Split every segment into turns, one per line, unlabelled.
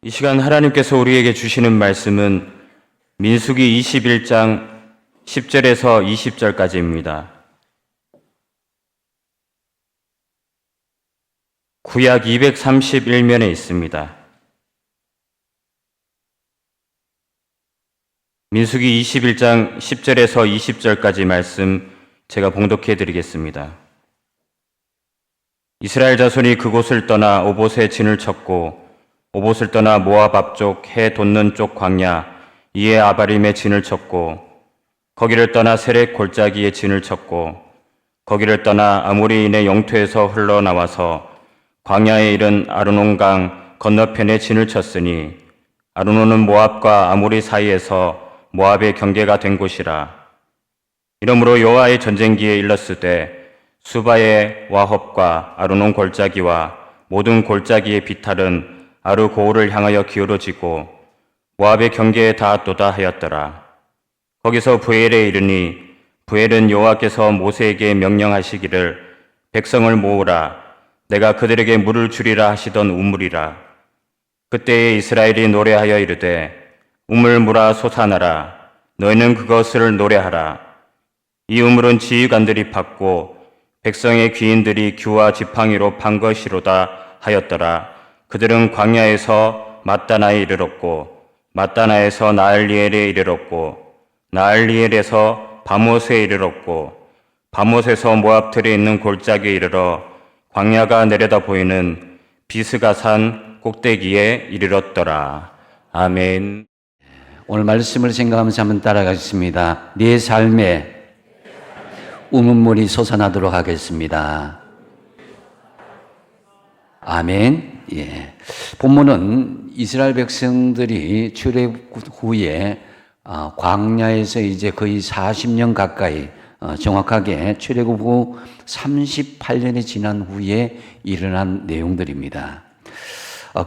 이 시간 하나님께서 우리에게 주시는 말씀은 민수기 21장 10절에서 20절까지입니다. 구약 231면에 있습니다. 민수기 21장 10절에서 20절까지 말씀 제가 봉독해 드리겠습니다. 이스라엘 자손이 그곳을 떠나 오봇에 진을 쳤고 오봇을 떠나 모압 앞쪽 해 돋는 쪽 광야 이에 아바림에 진을 쳤고 거기를 떠나 세렉 골짜기에 진을 쳤고 거기를 떠나 아모리인의 영토에서 흘러나와서 광야에 이른 아르논강 건너편에 진을 쳤으니 아르논은 모압과 아모리 사이에서 모압의 경계가 된 곳이라. 이러므로 여호와의 전쟁기에 일렀으되 수바의 와헙과 아르논 골짜기와 모든 골짜기의 비탈은 아르고울을 향하여 기울어지고 모압의 경계에 닿았도다 하였더라. 거기서 부엘에 이르니 부엘은 여호와께서 모세에게 명령하시기를 백성을 모으라 내가 그들에게 물을 주리라 하시던 우물이라. 그때에 이스라엘이 노래하여 이르되 우물 물아 솟아나라 너희는 그것을 노래하라. 이 우물은 지휘관들이 팠고 백성의 귀인들이 규와 지팡이로 판 것이로다 하였더라. 그들은 광야에서 mat다나에 이르렀고 mat다나에서 나알리엘에 이르렀고 나알리엘에서 바못에 이르렀고 바못에서 모압틀에 있는 골짜기에 이르러 광야가 내려다 보이는 비스가산 꼭대기에 이르렀더라. 아멘.
오늘 말씀을 생각하면서 한번 따라가겠습니다. 네 삶에 우문물이 솟아나도록 하겠습니다. 아멘. 예. 본문은 이스라엘 백성들이 출애굽 후에 광야에서 이제 거의 40년 가까이 정확하게 출애굽 후 38년이 지난 후에 일어난 내용들입니다.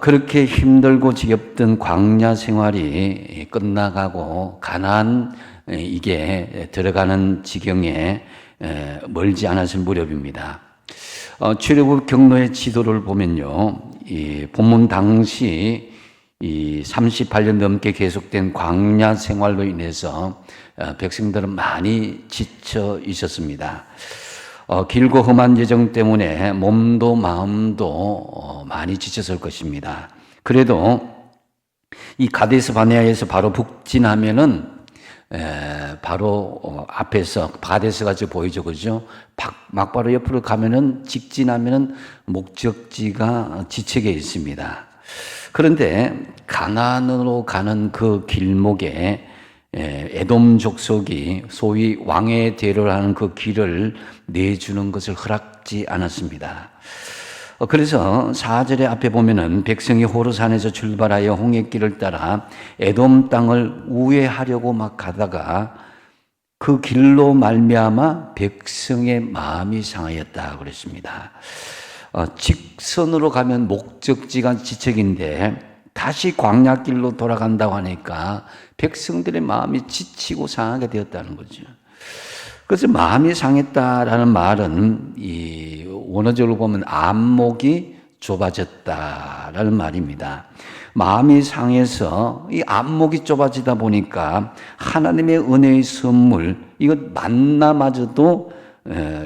그렇게 힘들고 지겹던 광야 생활이 끝나가고 가나안 이게 들어가는 지경에 멀지 않았을 무렵입니다. 출애굽 경로의 지도를 보면요, 이 본문 당시 이 38년 넘게 계속된 광야 생활로 인해서 백성들은 많이 지쳐 있었습니다. 길고 험한 여정 때문에 몸도 마음도 많이 지쳤을 것입니다. 그래도 이 가데스 바네아에서 바로 북진하면은 바로 앞에서 가데스가 보이죠, 그죠? 막바로 옆으로 가면은 직진하면은 목적지가 지책에 있습니다. 그런데 가나안으로 가는 그 길목에 에돔 족속이 소위 왕의 대로를 하는 그 길을 내주는 것을 허락지 않았습니다. 그래서 4절의 앞에 보면은 백성이 호르산에서 출발하여 홍해길을 따라 에돔 땅을 우회하려고 막 가다가 그 길로 말미암아 백성의 마음이 상하였다 그랬습니다. 직선으로 가면 목적지가 지책인데 다시 광야길로 돌아간다고 하니까 백성들의 마음이 지치고 상하게 되었다는 거죠. 그래서 마음이 상했다라는 말은 이 원어적으로 보면 안목이 좁아졌다라는 말입니다. 마음이 상해서 이 안목이 좁아지다 보니까 하나님의 은혜의 선물, 이것 만나마저도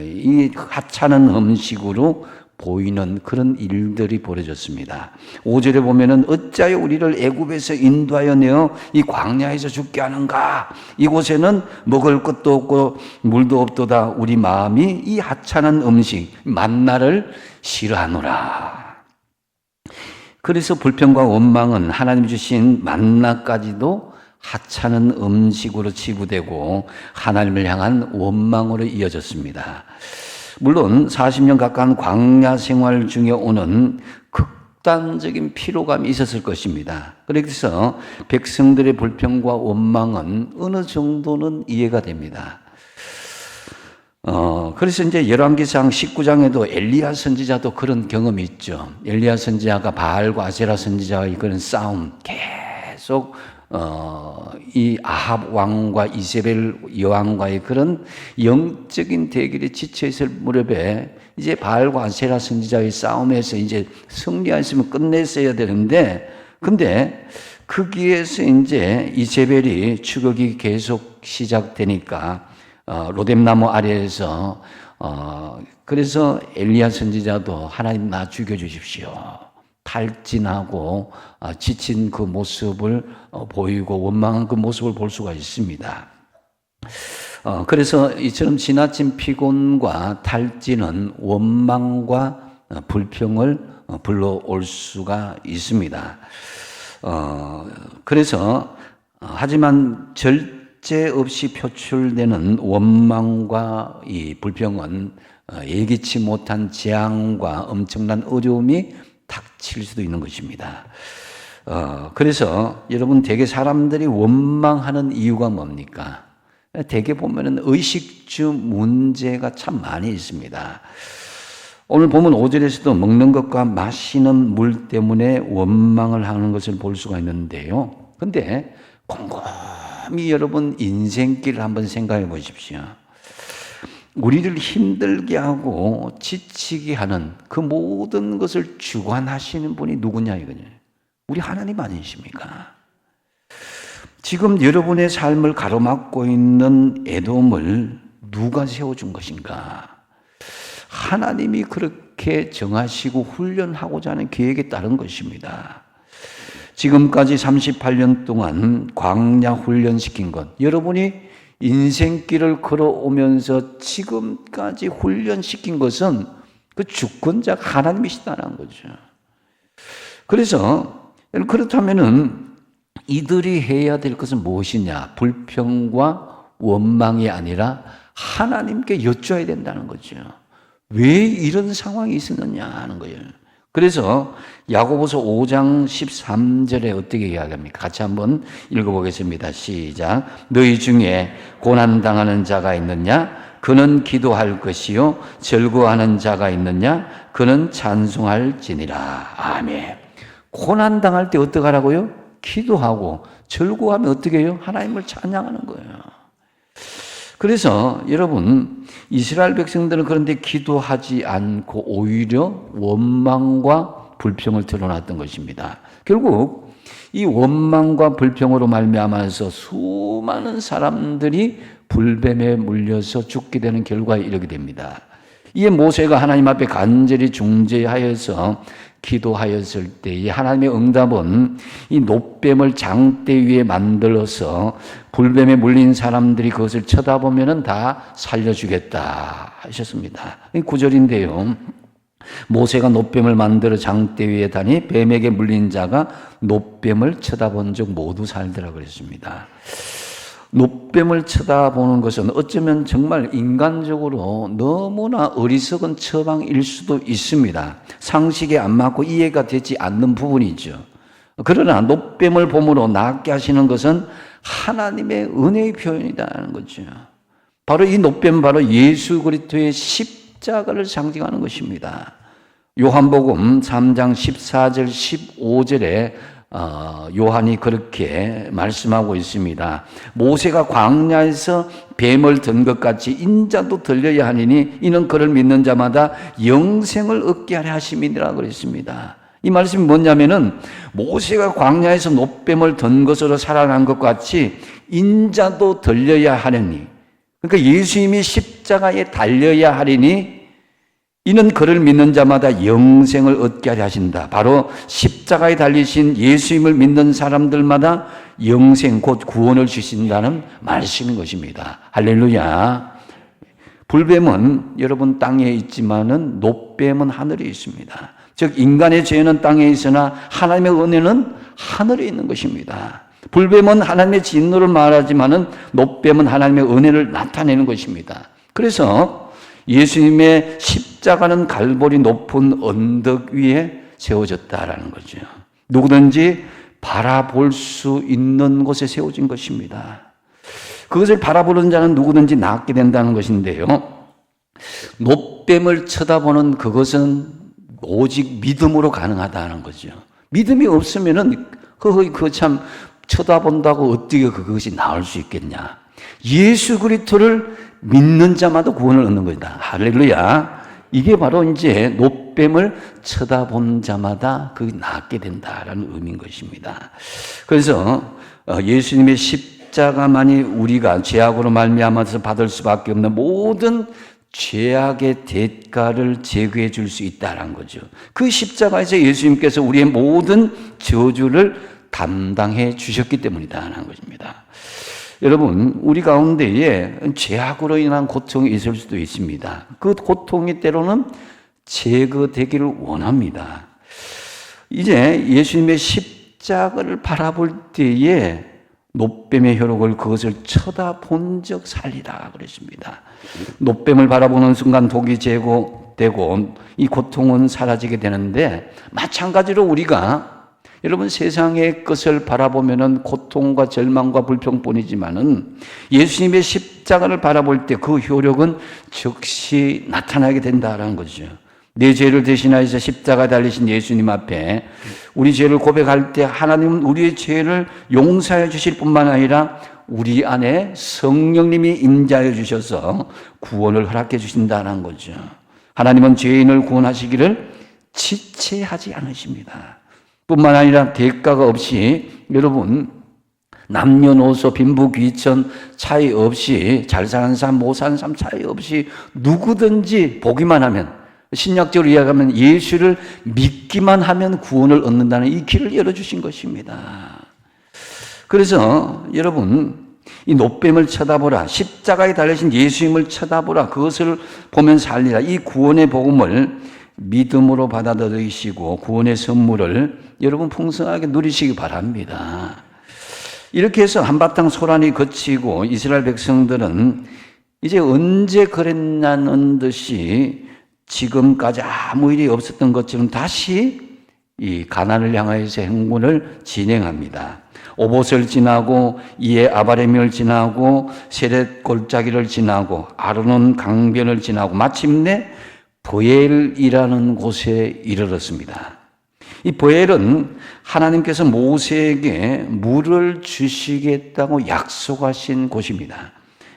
이 하찮은 음식으로 보이는 그런 일들이 벌어졌습니다. 5절에 보면은 어찌하여 우리를 애굽에서 인도하여 내어 이 광야에서 죽게 하는가? 이곳에는 먹을 것도 없고 물도 없도다. 우리 마음이 이 하찮은 음식 만나를 싫어하노라. 그래서 불평과 원망은 하나님 주신 만나까지도 하찮은 음식으로 치부되고 하나님을 향한 원망으로 이어졌습니다. 물론 40년 가까운 광야 생활 중에 오는 극단적인 피로감이 있었을 것입니다. 그래서 백성들의 불평과 원망은 어느 정도는 이해가 됩니다. 그래서 이제 열왕기상 19장에도 엘리야 선지자도 그런 경험이 있죠. 엘리야 선지자가 바알과 아세라 선지자의 그런 싸움 계속 이 아합 왕과 이세벨 여왕과의 그런 영적인 대결에 지쳐있을 무렵에 이제 바알과 아세라 선지자의 싸움에서 이제 승리했으면 끝냈어야 되는데 근데 거기에서 이제 이세벨이 추격이 계속 시작되니까 로뎀나무 아래에서 그래서 엘리야 선지자도 하나님 나 죽여주십시오. 탈진하고 지친 그 모습을 보이고 원망한 그 모습을 볼 수가 있습니다. 그래서 이처럼 지나친 피곤과 탈진은 원망과 불평을 불러올 수가 있습니다. 그래서 하지만 절제 없이 표출되는 원망과 이 불평은 예기치 못한 재앙과 엄청난 어려움이 닥칠 수도 있는 것입니다. 그래서 여러분 대개 사람들이 원망하는 이유가 뭡니까? 대개 보면은 의식주 문제가 참 많이 있습니다. 오늘 보면 5절에서도 먹는 것과 마시는 물 때문에 원망을 하는 것을 볼 수가 있는데요. 근데 곰곰이 여러분 인생길을 한번 생각해 보십시오. 우리를 힘들게 하고 지치게 하는 그 모든 것을 주관하시는 분이 누구냐 이거죠. 우리 하나님 아니십니까? 지금 여러분의 삶을 가로막고 있는 에돔을 누가 세워준 것인가? 하나님이 그렇게 정하시고 훈련하고자 하는 계획에 따른 것입니다. 지금까지 38년 동안 광야 훈련시킨 것, 여러분이 인생길을 걸어오면서 지금까지 훈련시킨 것은 그 주권자가 하나님이시다는 거죠. 그래서 그렇다면은 이들이 해야 될 것은 무엇이냐? 불평과 원망이 아니라 하나님께 여쭤야 된다는 거죠. 왜 이런 상황이 있었느냐 하는 거예요. 그래서 야고보서 5장 13절에 어떻게 이야기합니까? 같이 한번 읽어보겠습니다. 시작. 너희 중에 고난당하는 자가 있느냐? 그는 기도할 것이요. 절구하는 자가 있느냐? 그는 찬송할지니라. 아멘. 고난당할 때 어떻게 하라고요? 기도하고 절구하면 어떻게 해요? 하나님을 찬양하는 거예요. 그래서 여러분 이스라엘 백성들은 그런데 기도하지 않고 오히려 원망과 불평을 드러났던 것입니다. 결국 이 원망과 불평으로 말미암아서 수많은 사람들이 불뱀에 물려서 죽게 되는 결과에 이르게 됩니다. 이에 모세가 하나님 앞에 간절히 중재하여서 기도하였을 때 하나님의 응답은 이 놋뱀을 장대 위에 만들어서 불뱀에 물린 사람들이 그것을 쳐다보면 다 살려주겠다 하셨습니다. 이 구절인데요. 모세가 놋뱀을 만들어 장대 위에 다니 뱀에게 물린 자가 놋뱀을 쳐다본 적 모두 살더라 그랬습니다. 놋뱀을 쳐다보는 것은 어쩌면 정말 인간적으로 너무나 어리석은 처방일 수도 있습니다. 상식에 안 맞고 이해가 되지 않는 부분이죠. 그러나 놋뱀을 봄으로 낫게 하시는 것은 하나님의 은혜의 표현이라는 거죠. 바로 이 놋뱀은 바로 예수 그리스도의 십자가를 상징하는 것입니다. 요한복음 3장 14절 15절에 요한이 그렇게 말씀하고 있습니다. 모세가 광야에서 뱀을 든 것 같이 인자도 들려야 하니니 이는 그를 믿는 자마다 영생을 얻게 하려 하심이니라 그랬습니다. 이 말씀이 뭐냐면은 모세가 광야에서 놋뱀을 든 것으로 살아난 것 같이 인자도 들려야 하느니, 그러니까 예수님이 십자가에 달려야 하리니 이는 그를 믿는 자마다 영생을 얻게 하려 하신다. 바로 십자가에 달리신 예수님을 믿는 사람들마다 영생 곧 구원을 주신다는 말씀인 것입니다. 할렐루야. 불뱀은 여러분 땅에 있지만은 놋뱀은 하늘에 있습니다. 즉 인간의 죄는 땅에 있으나 하나님의 은혜는 하늘에 있는 것입니다. 불뱀은 하나님의 진노를 말하지만은 놋뱀은 하나님의 은혜를 나타내는 것입니다. 그래서 예수님의 십자가는 갈보리 높은 언덕 위에 세워졌다라는 거죠. 누구든지 바라볼 수 있는 곳에 세워진 것입니다. 그것을 바라보는 자는 누구든지 낫게 된다는 것인데요. 놋뱀을 쳐다보는 그것은 오직 믿음으로 가능하다는 거죠. 믿음이 없으면은 그 참 쳐다본다고 어떻게 그것이 나올 수 있겠냐? 예수 그리스도를 믿는 자마다 구원을 얻는 것이다. 할렐루야. 이게 바로 이제 노뱀을 쳐다본 자마다 그 낫게 된다라는 의미인 것입니다. 그래서 예수님의 십자가만이 우리가 죄악으로 말미암아서 받을 수밖에 없는 모든 죄악의 대가를 제거해 줄 수 있다는 거죠. 그 십자가에서 예수님께서 우리의 모든 저주를 담당해 주셨기 때문이다라는 것입니다. 여러분, 우리 가운데에 죄악으로 인한 고통이 있을 수도 있습니다. 그 고통이 때로는 제거되기를 원합니다. 이제 예수님의 십자가를 바라볼 때에 노뱀의 혈육을 그것을 쳐다본 적 살리라 그랬습니다. 노뱀을 바라보는 순간 독이 제거되고 이 고통은 사라지게 되는데, 마찬가지로 우리가 여러분 세상의 것을 바라보면은 고통과 절망과 불평뿐이지만은 예수님의 십자가를 바라볼 때 그 효력은 즉시 나타나게 된다라는 거죠. 내 죄를 대신하여서 십자가 달리신 예수님 앞에 우리 죄를 고백할 때 하나님은 우리의 죄를 용서해 주실 뿐만 아니라 우리 안에 성령님이 임재하여 주셔서 구원을 허락해 주신다는 거죠. 하나님은 죄인을 구원하시기를 지체하지 않으십니다. 뿐만 아니라 대가가 없이, 여러분, 남녀노소 빈부귀천 차이 없이, 잘 사는 사람 못 사는 사람 차이 없이 누구든지 보기만 하면, 신약적으로 이야기하면 예수를 믿기만 하면 구원을 얻는다는 이 길을 열어주신 것입니다. 그래서 여러분, 이 노뱀을 쳐다보라, 십자가에 달리신 예수님을 쳐다보라, 그것을 보면 살리라, 이 구원의 복음을 믿음으로 받아들이시고 구원의 선물을 여러분 풍성하게 누리시기 바랍니다. 이렇게 해서 한바탕 소란이 거치고 이스라엘 백성들은 이제 언제 그랬냐는 듯이 지금까지 아무 일이 없었던 것처럼 다시 이 가나안을 향하여서 행군을 진행합니다. 오봇을 지나고 이에 아바레미를 지나고 세렛 골짜기를 지나고 아르논 강변을 지나고 마침내 보엘이라는 곳에 이르렀습니다. 이 보엘은 하나님께서 모세에게 물을 주시겠다고 약속하신 곳입니다.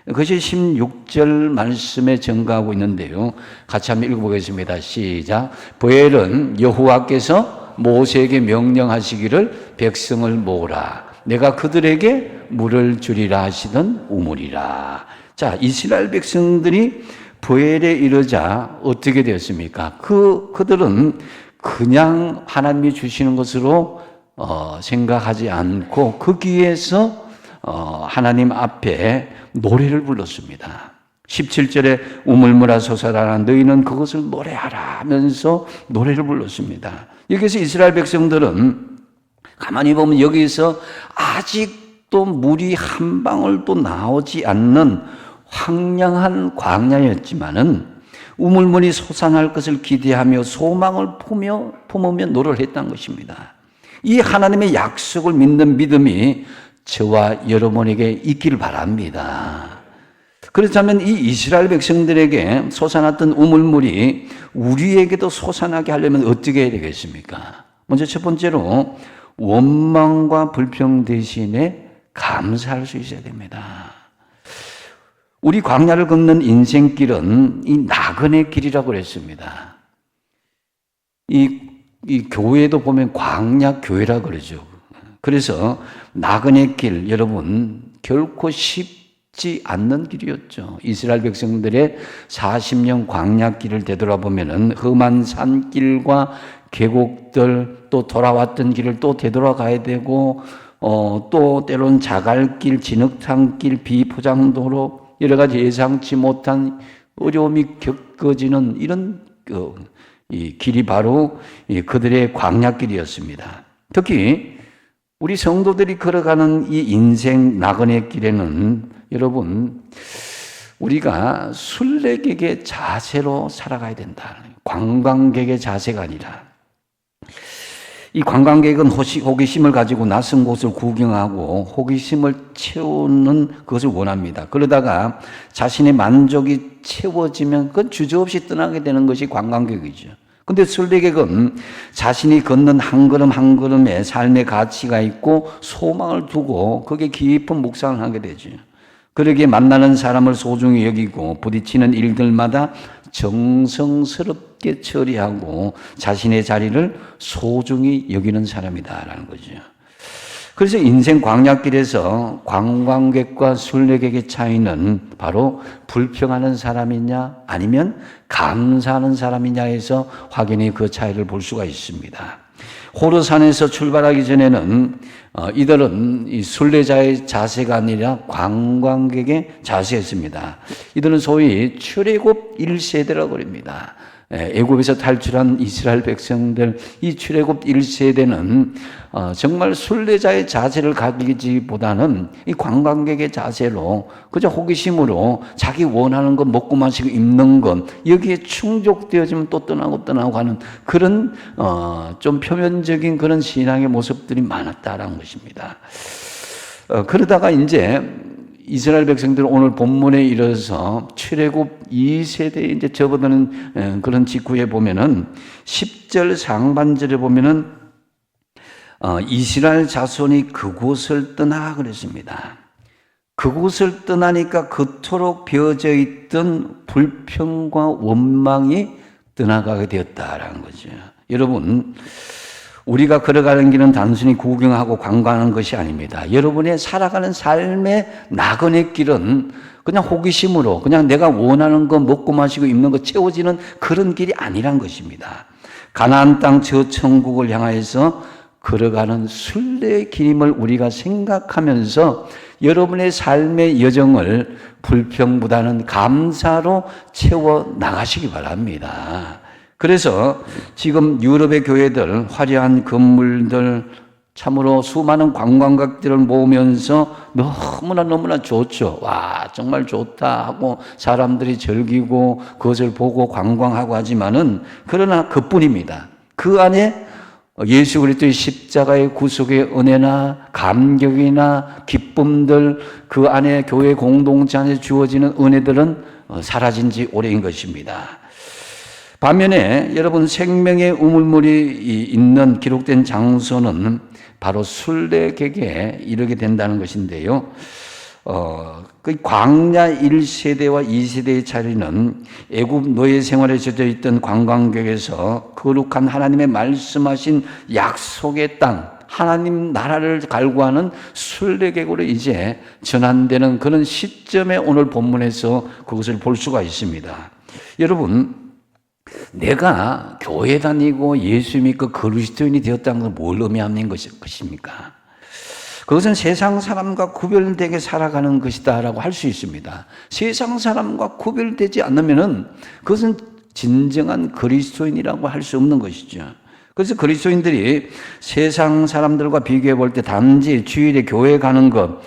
그것이 16절 말씀에 증가하고 있는데요. 같이 한번 읽어보겠습니다. 시작. 보엘은 여호와께서 모세에게 명령하시기를 백성을 모으라. 내가 그들에게 물을 주리라 하시던 우물이라. 자, 이스라엘 백성들이 보엘에 이르자 어떻게 되었습니까? 그들은 그냥 하나님이 주시는 것으로 생각하지 않고 거기에서 하나님 앞에 노래를 불렀습니다. 17절에 우물물아 솟아라 너희는 그것을 노래하라 하면서 노래를 불렀습니다. 여기서 이스라엘 백성들은 가만히 보면 여기서 아직도 물이 한 방울도 나오지 않는 황량한 광야였지만은 우물물이 솟아날 것을 기대하며 소망을 품으며 노래를 했다는 것입니다. 이 하나님의 약속을 믿는 믿음이 저와 여러분에게 있기를 바랍니다. 그렇다면 이 이스라엘 백성들에게 솟아났던 우물물이 우리에게도 솟아나게 하려면 어떻게 해야 되겠습니까? 먼저 첫 번째로 원망과 불평 대신에 감사할 수 있어야 됩니다. 우리 광야를 걷는 인생길은 이 나그네 길이라고 그랬습니다. 이 교회도 보면 광야 교회라고 그러죠. 그래서 나그네 길, 여러분, 결코 쉽지 않는 길이었죠. 이스라엘 백성들의 40년 광야 길을 되돌아보면은 험한 산길과 계곡들, 또 돌아왔던 길을 또 되돌아가야 되고, 또 때론 자갈길, 진흙탕길, 비포장도로, 여러 가지 예상치 못한 어려움이 겪어지는 이런 이 길이 바로 그들의 광야길이었습니다. 특히 우리 성도들이 걸어가는 이 인생 나그네 길에는 여러분 우리가 순례객의 자세로 살아가야 된다. 관광객의 자세가 아니라 이 관광객은 호기심을 가지고 낯선 곳을 구경하고 호기심을 채우는 것을 원합니다. 그러다가 자신의 만족이 채워지면 그건 주저없이 떠나게 되는 것이 관광객이죠. 근데 순례객은 자신이 걷는 한 걸음 한 걸음에 삶의 가치가 있고 소망을 두고 거기에 깊은 묵상을 하게 되죠. 그러기에 만나는 사람을 소중히 여기고 부딪히는 일들마다 정성스럽게 처리하고 자신의 자리를 소중히 여기는 사람이다라는 거죠. 그래서 인생 광야길에서 관광객과 순례객의 차이는 바로 불평하는 사람이냐 아니면 감사하는 사람이냐에서 확연히 그 차이를 볼 수가 있습니다. 호르산에서 출발하기 전에는 이들은 이 순례자의 자세가 아니라 관광객의 자세였습니다. 이들은 소위 출애굽 1세대라고 그럽니다. 애굽에서 탈출한 이스라엘 백성들, 이 출애굽 1세대는 정말 순례자의 자세를 가지기보다는 이 관광객의 자세로 그저 호기심으로 자기 원하는 것 먹고 마시고 입는 것 여기에 충족되어지면 또 떠나고 하는 그런 좀 표면적인 그런 신앙의 모습들이 많았다라는 것입니다. 그러다가 이제 이스라엘 백성들은 오늘 본문에 이르러서 출애굽 2세대에 이제 접어드는 그런 직후에 보면은 10절 상반절에 보면은 이스라엘 자손이 그곳을 떠나 그랬습니다. 그곳을 떠나니까 그토록 비어져 있던 불평과 원망이 떠나가게 되었다라는 거죠. 여러분, 우리가 걸어가는 길은 단순히 구경하고 관광하는 것이 아닙니다. 여러분의 살아가는 삶의 나그네 길은 그냥 호기심으로 그냥 내가 원하는 거 먹고 마시고 입는 거 채워지는 그런 길이 아니란 것입니다. 가나안 땅 저 천국을 향하여서 걸어가는 순례의 길임을 우리가 생각하면서 여러분의 삶의 여정을 불평보다는 감사로 채워 나가시기 바랍니다. 그래서 지금 유럽의 교회들, 화려한 건물들, 참으로 수많은 관광객들을 모으면서 너무나 좋죠. 와, 정말 좋다 하고 사람들이 즐기고 그것을 보고 관광하고 하지만은 그러나 그뿐입니다. 그 안에 예수 그리스도의 십자가의 구속의 은혜나 감격이나 기쁨들 그 안에 교회 공동체 안에 주어지는 은혜들은 사라진 지 오래인 것입니다. 반면에 여러분 생명의 우물물이 있는 기록된 장소는 바로 순례객에 이르게 된다는 것인데요. 그 광야 1세대와 2세대의 차이는 애굽 노예 생활에 젖어 있던 관광객에서 거룩한 하나님의 말씀하신 약속의 땅, 하나님 나라를 갈구하는 순례객으로 이제 전환되는 그런 시점에 오늘 본문에서 그것을 볼 수가 있습니다. 여러분, 내가 교회 다니고 예수 믿고 그리스도인이 되었다는 건 뭘 의미하는 것입니까? 그것은 세상 사람과 구별되게 살아가는 것이다라고 할 수 있습니다. 세상 사람과 구별되지 않으면은 그것은 진정한 그리스도인이라고 할 수 없는 것이죠. 그래서 그리스도인들이 세상 사람들과 비교해 볼 때 단지 주일에 교회 가는 것,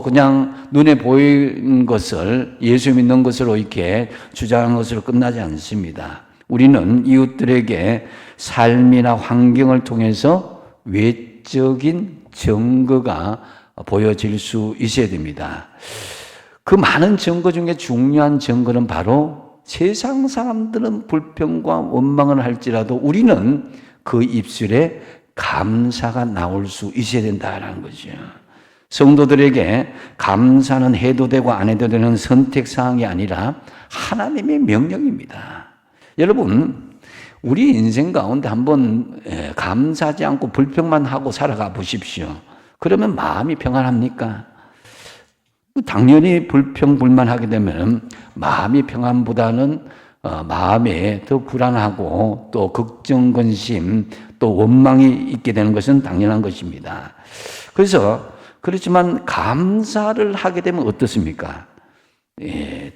그냥 눈에 보이는 것을 예수 믿는 것으로 이렇게 주장하는 것으로 끝나지 않습니다. 우리는 이웃들에게 삶이나 환경을 통해서 외적인 증거가 보여질 수 있어야 됩니다. 그 많은 증거 중에 중요한 증거는 바로 세상 사람들은 불평과 원망을 할지라도 우리는 그 입술에 감사가 나올 수 있어야 된다는 거죠. 성도들에게 감사는 해도 되고 안 해도 되는 선택사항이 아니라 하나님의 명령입니다. 여러분, 우리 인생 가운데 한번 감사하지 않고 불평만 하고 살아가 보십시오. 그러면 마음이 평안합니까? 당연히 불평, 불만하게 되면 마음이 평안보다는 마음에 더 불안하고 또 걱정, 근심, 또 원망이 있게 되는 것은 당연한 것입니다. 그렇지만 감사를 하게 되면 어떻습니까?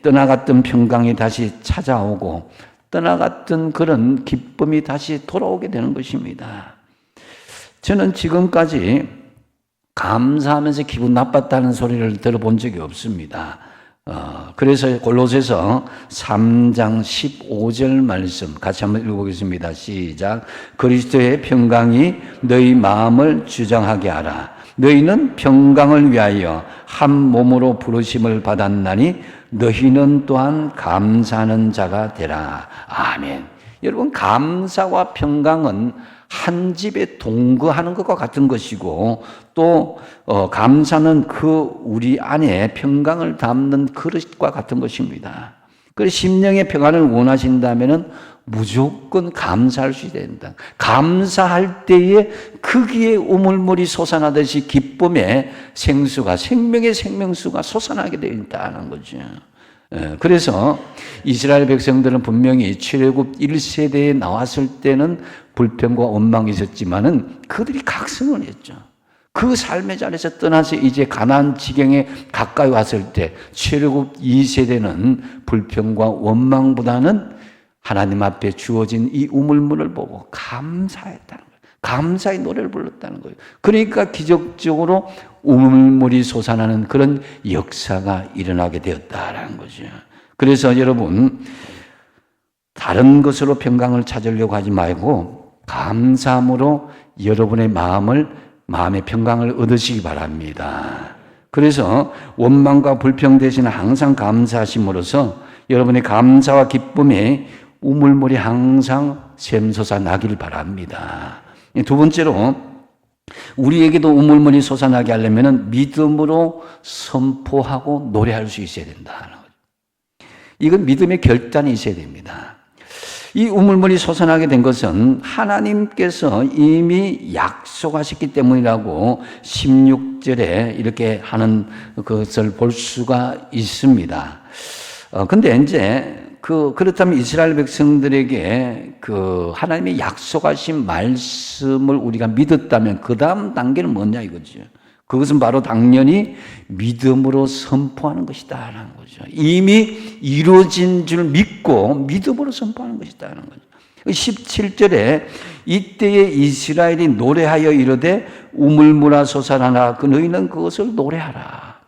떠나갔던 평강이 다시 찾아오고 떠나갔던 그런 기쁨이 다시 돌아오게 되는 것입니다. 저는 지금까지 감사하면서 기분 나빴다는 소리를 들어본 적이 없습니다. 그래서 골로새서 3장 15절 말씀 같이 한번 읽어보겠습니다. 시작. 그리스도의 평강이 너희 마음을 주장하게 하라. 너희는 평강을 위하여 한 몸으로 부르심을 받았나니 너희는 또한 감사하는 자가 되라. 아멘. 여러분, 감사와 평강은 한 집에 동거하는 것과 같은 것이고 또 감사는 그 우리 안에 평강을 담는 그릇과 같은 것입니다. 그 심령의 평안을 원하신다면은 무조건 감사할 수 있어야 된다. 감사할 때에 거기에 우물물이 솟아나듯이 기쁨의 생수가, 생명의 생명수가 솟아나게 되어 있다는 거죠. 그래서 이스라엘 백성들은 분명히 출애굽 1세대에 나왔을 때는 불평과 원망이 있었지만은 그들이 각성을 했죠. 그 삶의 자리에서 떠나서 이제 가나안 지경에 가까이 왔을 때 출애굽 2세대는 불평과 원망보다는 하나님 앞에 주어진 이 우물물을 보고 감사했다는 거예요. 감사의 노래를 불렀다는 거예요. 그러니까 기적적으로 우물물이 솟아나는 그런 역사가 일어나게 되었다라는 거죠. 그래서 여러분, 다른 것으로 평강을 찾으려고 하지 말고 감사함으로 여러분의 마음의 평강을 얻으시기 바랍니다. 그래서 원망과 불평 대신 항상 감사하심으로써 여러분의 감사와 기쁨에 우물물이 항상 샘솟아 나기를 바랍니다. 두 번째로, 우리에게도 우물물이 솟아나게 하려면 믿음으로 선포하고 노래할 수 있어야 된다. 이건 믿음의 결단이 있어야 됩니다. 이 우물물이 솟아나게 된 것은 하나님께서 이미 약속하셨기 때문이라고 16절에 이렇게 하는 것을 볼 수가 있습니다. 근데 이제 그렇다면 이스라엘 백성들에게 하나님의 약속하신 말씀을 우리가 믿었다면 그 다음 단계는 뭐냐 이거죠. 그것은 바로 당연히 믿음으로 선포하는 것이다라는 거죠. 이미 이루어진 줄 믿고 믿음으로 선포하는 것이다라는 거죠. 17절에 이때에 이스라엘이 노래하여 이르되 우물물아 솟아나라 너희는 그것을 노래하라.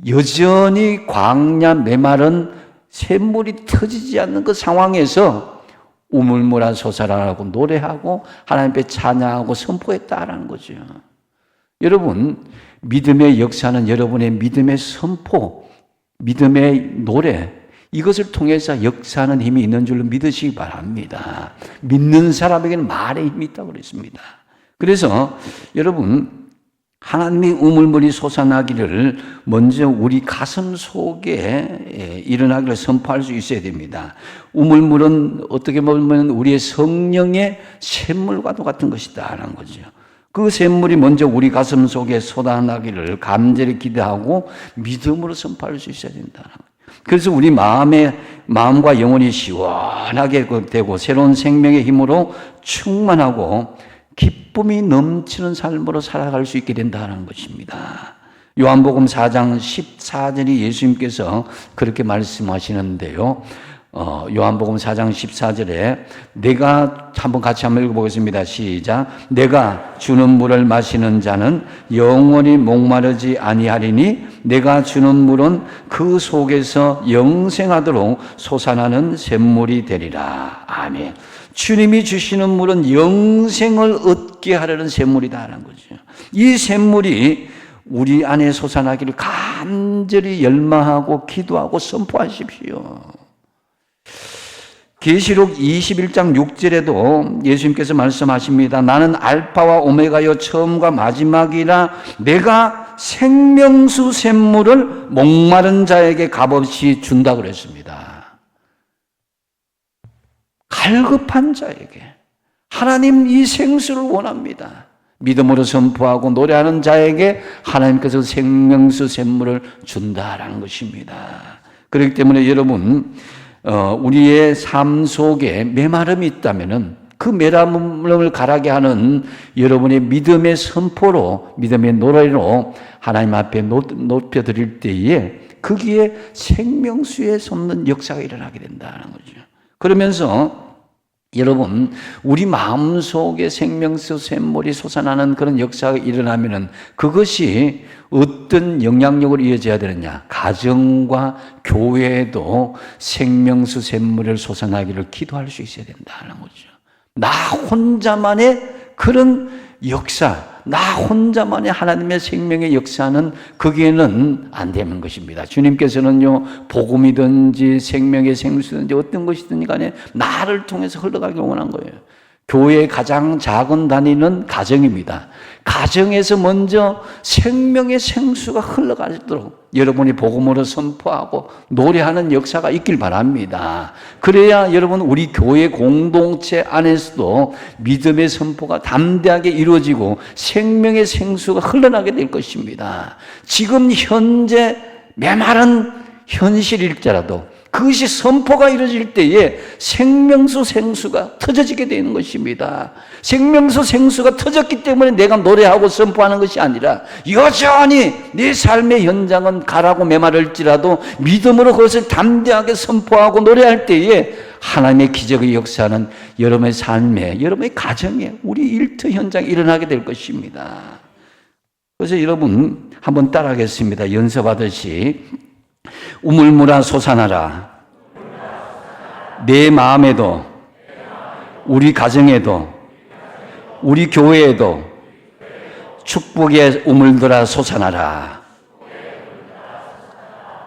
여전히 광야 메마른 샘물이 터지지 않는 그 상황에서 우물물아 솟아나라고 노래하고 하나님 앞에 찬양하고 선포했다라는 거죠. 여러분, 믿음의 역사는 여러분의 믿음의 선포, 믿음의 노래, 이것을 통해서 역사하는 힘이 있는 줄로 믿으시기 바랍니다. 믿는 사람에게는 말의 힘이 있다고 그랬습니다. 그래서 여러분, 하나님의 우물물이 솟아나기를 먼저 우리 가슴 속에 일어나기를 선포할 수 있어야 됩니다. 우물물은 어떻게 보면 우리의 성령의 샘물과도 같은 것이다라는 거죠. 그 샘물이 먼저 우리 가슴 속에 쏟아나기를 간절히 기대하고 믿음으로 선포할 수 있어야 된다. 그래서 우리 마음과 영혼이 시원하게 되고 새로운 생명의 힘으로 충만하고 기쁨이 넘치는 삶으로 살아갈 수 있게 된다는 것입니다. 요한복음 4장 14절이 예수님께서 그렇게 말씀하시는데요. 요한복음 4장 14절에 내가 같이 한번 읽어보겠습니다. 시작. 내가 주는 물을 마시는 자는 영원히 목마르지 아니하리니 내가 주는 물은 그 속에서 영생하도록 솟아나는 샘물이 되리라. 아멘. 주님이 주시는 물은 영생을 얻게 하려는 샘물이다라는 거죠. 이 샘물이 우리 안에 솟아나기를 간절히 열망하고 기도하고 선포하십시오. 계시록 21장 6절에도 예수님께서 말씀하십니다. 나는 알파와 오메가요 처음과 마지막이라 내가 생명수 샘물을 목마른 자에게 값없이 준다 그랬습니다. 갈급한 자에게 하나님 이 생수를 원합니다. 믿음으로 선포하고 노래하는 자에게 하나님께서 생명수 샘물을 준다라는 것입니다. 그렇기 때문에 여러분, 우리의 삶 속에 메마름이 있다면은 그 메마름을 가라게 하는 여러분의 믿음의 선포로, 믿음의 노래로 하나님 앞에 높여드릴 때에 거기에 생명수에 솟는 역사가 일어나게 된다는 거죠. 그러면서 여러분, 우리 마음속에 생명수 샘물이 솟아나는 그런 역사가 일어나면은 그것이 어떤 영향력으로 이어져야 되느냐? 가정과 교회에도 생명수 샘물을 솟아나기를 기도할 수 있어야 된다는 거죠. 나 혼자만의 그런 역사, 나 혼자만의 하나님의 생명의 역사는 거기에는 안 되는 것입니다. 주님께서는요, 복음이든지 생명의 생수든지 어떤 것이든지 간에 나를 통해서 흘러가길 원한 거예요. 교회의 가장 작은 단위는 가정입니다. 가정에서 먼저 생명의 생수가 흘러가도록 여러분이 복음으로 선포하고 노래하는 역사가 있길 바랍니다. 그래야 여러분 우리 교회 공동체 안에서도 믿음의 선포가 담대하게 이루어지고 생명의 생수가 흘러나게 될 것입니다. 지금 현재 메마른 현실일지라도 그것이 선포가 이루어질 때에 생명수 생수가 터져지게 되는 것입니다. 생명수 생수가 터졌기 때문에 내가 노래하고 선포하는 것이 아니라 여전히 내 삶의 현장은 가라고 메마를지라도 믿음으로 그것을 담대하게 선포하고 노래할 때에 하나님의 기적의 역사는 여러분의 삶에, 여러분의 가정에, 우리 일터 현장에 일어나게 될 것입니다. 그래서 여러분 한번 따라하겠습니다. 연습하듯이 우물물아 솟아나라. 내 마음에도, 우리 가정에도, 우리 교회에도 축복의 우물들아 솟아나라.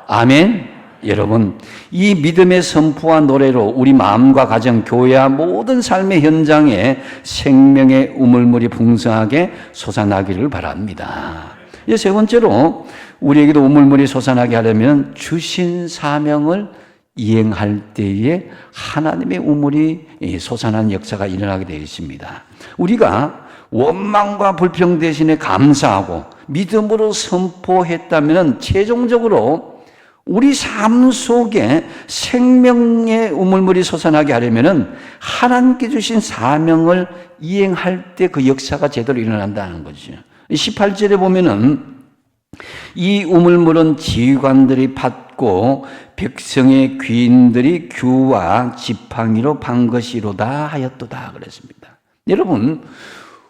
아멘. 여러분, 이 믿음의 선포와 노래로 우리 마음과 가정, 교회와 모든 삶의 현장에 생명의 우물물이 풍성하게 솟아나기를 바랍니다. 이제 세 번째로 우리에게도 우물물이 솟아나게 하려면 주신 사명을 이행할 때에 하나님의 우물이 솟아나는 역사가 일어나게 되어 있습니다. 우리가 원망과 불평 대신에 감사하고 믿음으로 선포했다면 최종적으로 우리 삶 속에 생명의 우물물이 솟아나게 하려면 하나님께 주신 사명을 이행할 때 그 역사가 제대로 일어난다는 거죠. 18절에 보면은 이 우물물은 지휘관들이 받고 백성의 귀인들이 규와 지팡이로 판 것이로다 하였도다 그랬습니다. 여러분,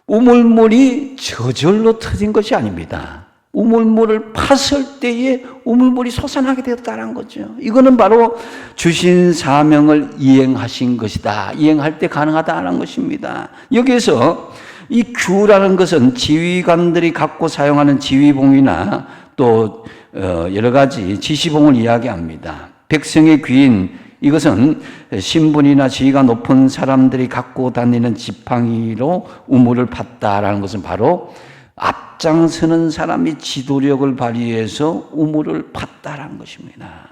우물물이 저절로 터진 것이 아닙니다. 우물물을 팠을 때에 우물물이 솟아나게 되었다는 거죠. 이거는 바로 주신 사명을 이행하신 것이다. 이행할 때 가능하다는 것입니다. 여기에서 이 규라는 것은 지휘관들이 갖고 사용하는 지휘봉이나 또 여러 가지 지시봉을 이야기합니다. 백성의 귀인, 이것은 신분이나 지위가 높은 사람들이 갖고 다니는 지팡이로 우물을 팠다라는 것은 바로 앞장서는 사람이 지도력을 발휘해서 우물을 팠다라는 것입니다.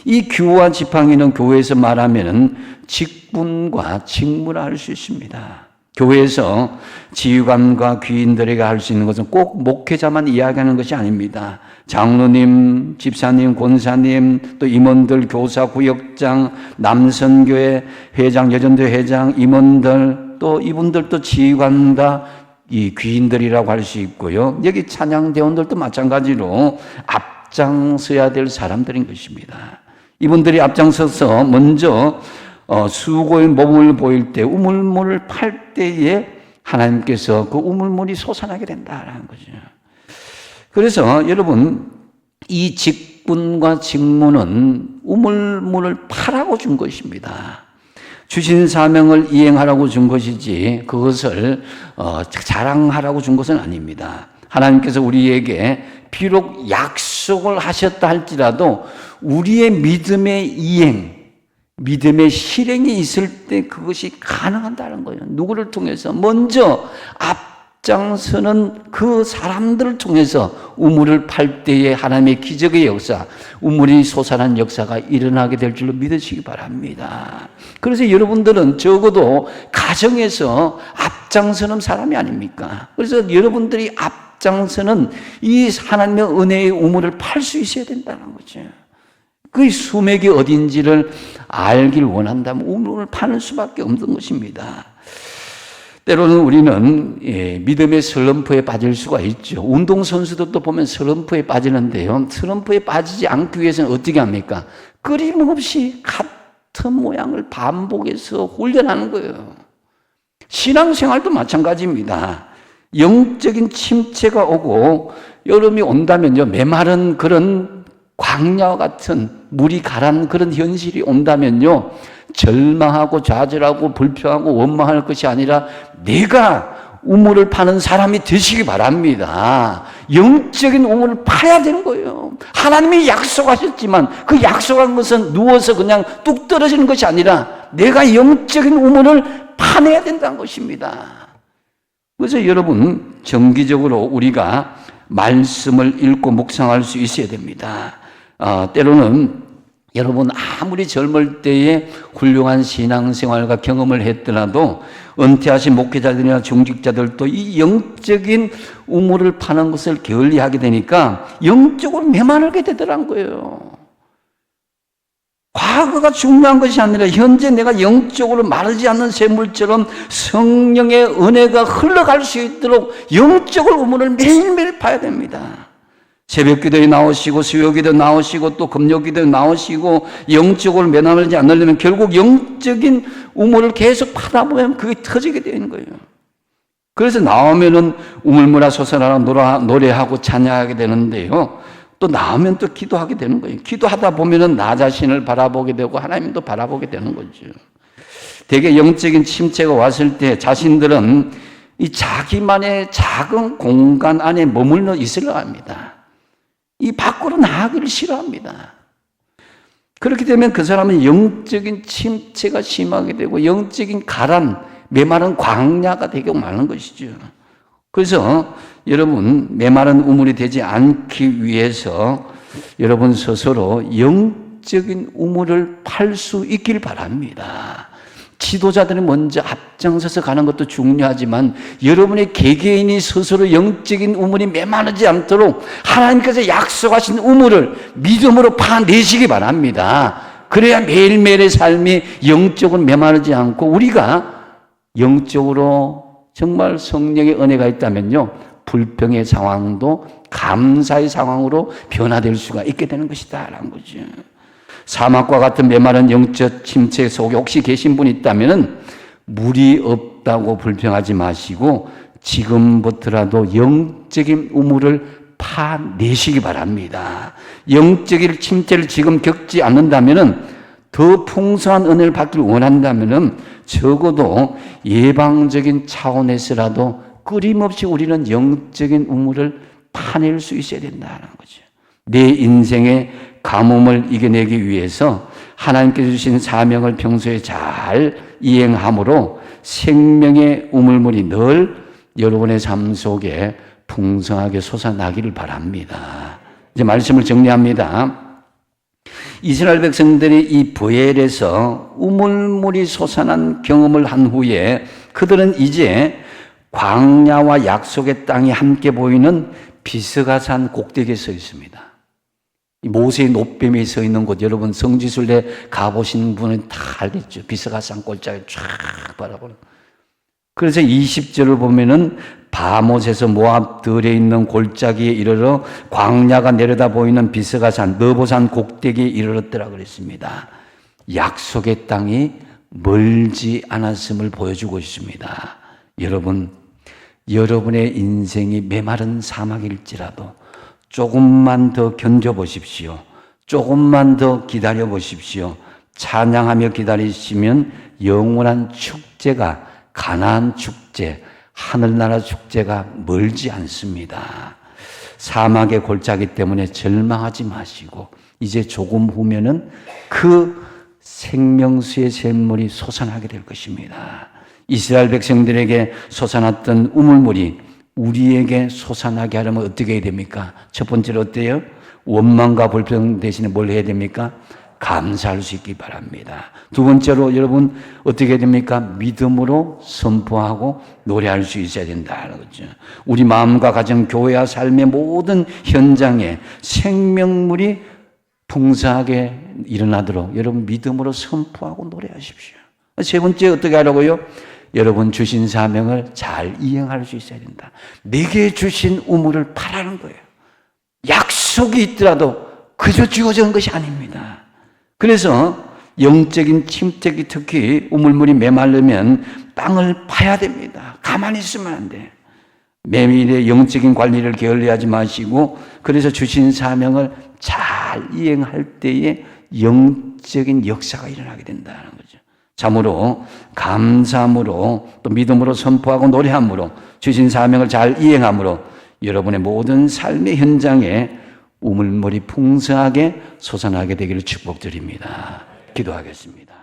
이 규와 지팡이는 교회에서 말하면 직분과 직무라 할 수 있습니다. 교회에서 지휘관과 귀인들에게 할 수 있는 것은 꼭 목회자만 이야기하는 것이 아닙니다. 장로님, 집사님, 권사님, 또 임원들, 교사, 구역장, 남선교회 회장, 여전대 회장, 임원들, 또 이분들도 지휘관과 이 귀인들이라고 할 수 있고요. 여기 찬양대원들도 마찬가지로 앞장서야 될 사람들인 것입니다. 이분들이 앞장서서 먼저 수고의 몸을 보일 때 우물물을 팔 때에 하나님께서 그 우물물이 솟아나게 된다는 거죠. 그래서 여러분, 이 직분과 직무는 우물물을 파라고 준 것입니다. 주신 사명을 이행하라고 준 것이지 그것을 자랑하라고 준 것은 아닙니다. 하나님께서 우리에게 비록 약속을 하셨다 할지라도 우리의 믿음의 이행, 믿음의 실행이 있을 때 그것이 가능하다는 거예요. 누구를 통해서? 먼저 앞장서는 그 사람들을 통해서 우물을 팔 때에 하나님의 기적의 역사, 우물이 솟아난 역사가 일어나게 될 줄로 믿으시기 바랍니다. 그래서 여러분들은 적어도 가정에서 앞장서는 사람이 아닙니까? 그래서 여러분들이 앞장서는 이 하나님의 은혜의 우물을 팔 수 있어야 된다는 거죠. 그 수맥이 어딘지를 알길 원한다면 우물을 파는 수밖에 없는 것입니다. 때로는 우리는 믿음의 슬럼프에 빠질 수가 있죠. 운동선수들도 보면 슬럼프에 빠지는데요. 슬럼프에 빠지지 않기 위해서는 어떻게 합니까? 끊임없이 같은 모양을 반복해서 훈련하는 거예요. 신앙생활도 마찬가지입니다. 영적인 침체가 오고 여름이 온다면요, 메마른 그런 광야와 같은 물이 가란 그런 현실이 온다면요, 절망하고 좌절하고 불평하고 원망할 것이 아니라 내가 우물을 파는 사람이 되시기 바랍니다. 영적인 우물을 파야 되는 거예요. 하나님이 약속하셨지만 그 약속한 것은 누워서 그냥 뚝 떨어지는 것이 아니라 내가 영적인 우물을 파내야 된다는 것입니다. 그래서 여러분, 정기적으로 우리가 말씀을 읽고 묵상할 수 있어야 됩니다. 때로는 여러분 아무리 젊을 때에 훌륭한 신앙생활과 경험을 했더라도 은퇴하신 목회자들이나 중직자들도 이 영적인 우물을 파는 것을 게을리하게 되니까 영적으로 메마르게 되더란 거예요. 과거가 중요한 것이 아니라 현재 내가 영적으로 마르지 않는 샘물처럼 성령의 은혜가 흘러갈 수 있도록 영적으로 우물을 매일매일 파야 됩니다. 새벽기도에 나오시고 수요기도 나오시고 또 금요기도에 나오시고 영적으로 메마르지 않으려면 결국 영적인 우물을 계속 파다 보면 그게 터지게 되는 거예요. 그래서 나오면은 우물물아 솟아나라 노래하고 찬양하게 되는데요. 또 나오면 또 기도하게 되는 거예요. 기도하다 보면은 나 자신을 바라보게 되고 하나님도 바라보게 되는 거죠. 되게 영적인 침체가 왔을 때 자신들은 이 자기만의 작은 공간 안에 머물러 있으려 합니다. 이 밖으로 나가기를 싫어합니다. 그렇게 되면 그 사람은 영적인 침체가 심하게 되고 영적인 가란, 메마른 광야가 되게 많은 것이죠. 그래서 여러분 메마른 우물이 되지 않기 위해서 여러분 스스로 영적인 우물을 팔 수 있길 바랍니다. 지도자들이 먼저 앞장서서 가는 것도 중요하지만 여러분의 개개인이 스스로 영적인 우물이 메마르지 않도록 하나님께서 약속하신 우물을 믿음으로 파내시기 바랍니다. 그래야 매일매일의 삶이 영적으로 메마르지 않고 우리가 영적으로 정말 성령의 은혜가 있다면요, 불평의 상황도 감사의 상황으로 변화될 수가 있게 되는 것이다 라는 거죠. 사막과 같은 메마른 영적 침체 속에 혹시 계신 분이 있다면 물이 없다고 불평하지 마시고 지금부터라도 영적인 우물을 파내시기 바랍니다. 영적인 침체를 지금 겪지 않는다면 더 풍성한 은혜를 받기를 원한다면 적어도 예방적인 차원에서라도 끊임없이 우리는 영적인 우물을 파낼 수 있어야 된다는 거죠. 내 인생의 가뭄을 이겨내기 위해서 하나님께서 주신 사명을 평소에 잘 이행함으로 생명의 우물물이 늘 여러분의 삶 속에 풍성하게 솟아나기를 바랍니다. 이제 말씀을 정리합니다. 이스라엘 백성들이 이 브엘에서 우물물이 솟아난 경험을 한 후에 그들은 이제 광야와 약속의 땅이 함께 보이는 비스가산 꼭대기에 서 있습니다. 모세의 노뱀이 서 있는 곳, 여러분 성지순례 가보신 분은 다 알겠죠. 비스가산 골짜기 쫙 바라보는. 그래서 20절을 보면은 바못에서 모압 들에 있는 골짜기에 이르러 광야가 내려다 보이는 비스가산 느보산 꼭대기에 이르렀더라 그랬습니다. 약속의 땅이 멀지 않았음을 보여주고 있습니다. 여러분, 여러분의 인생이 메마른 사막일지라도 조금만 더 견뎌보십시오. 조금만 더 기다려보십시오. 찬양하며 기다리시면 영원한 축제가, 가나안 축제, 하늘나라 축제가 멀지 않습니다. 사막의 골짜기 때문에 절망하지 마시고 이제 조금 후면은 그 생명수의 샘물이 솟아나게 될 것입니다. 이스라엘 백성들에게 솟아났던 우물물이 우리에게 솟아나게 하려면 어떻게 해야 됩니까? 첫 번째로 어때요? 원망과 불평 대신에 뭘 해야 됩니까? 감사할 수 있기 바랍니다. 두 번째로 여러분 어떻게 해야 됩니까? 믿음으로 선포하고 노래할 수 있어야 된다는 거죠. 우리 마음과 가정, 교회와 삶의 모든 현장에 생명물이 풍성하게 일어나도록 여러분 믿음으로 선포하고 노래하십시오. 세 번째 어떻게 하라고요? 여러분 주신 사명을 잘 이행할 수 있어야 된다. 내게 주신 우물을 파라는 거예요. 약속이 있더라도 그저 주어진 것이 아닙니다. 그래서 영적인 침체기 특히 우물물이 메마르면 땅을 파야 됩니다. 가만히 있으면 안 돼. 매일의 영적인 관리를 게을리하지 마시고 그래서 주신 사명을 잘 이행할 때에 영적인 역사가 일어나게 된다는 거죠. 참으로 감사함으로 또 믿음으로 선포하고 노래함으로 주신 사명을 잘 이행함으로 여러분의 모든 삶의 현장에 우물물이 풍성하게 솟아나게 되기를 축복드립니다. 기도하겠습니다.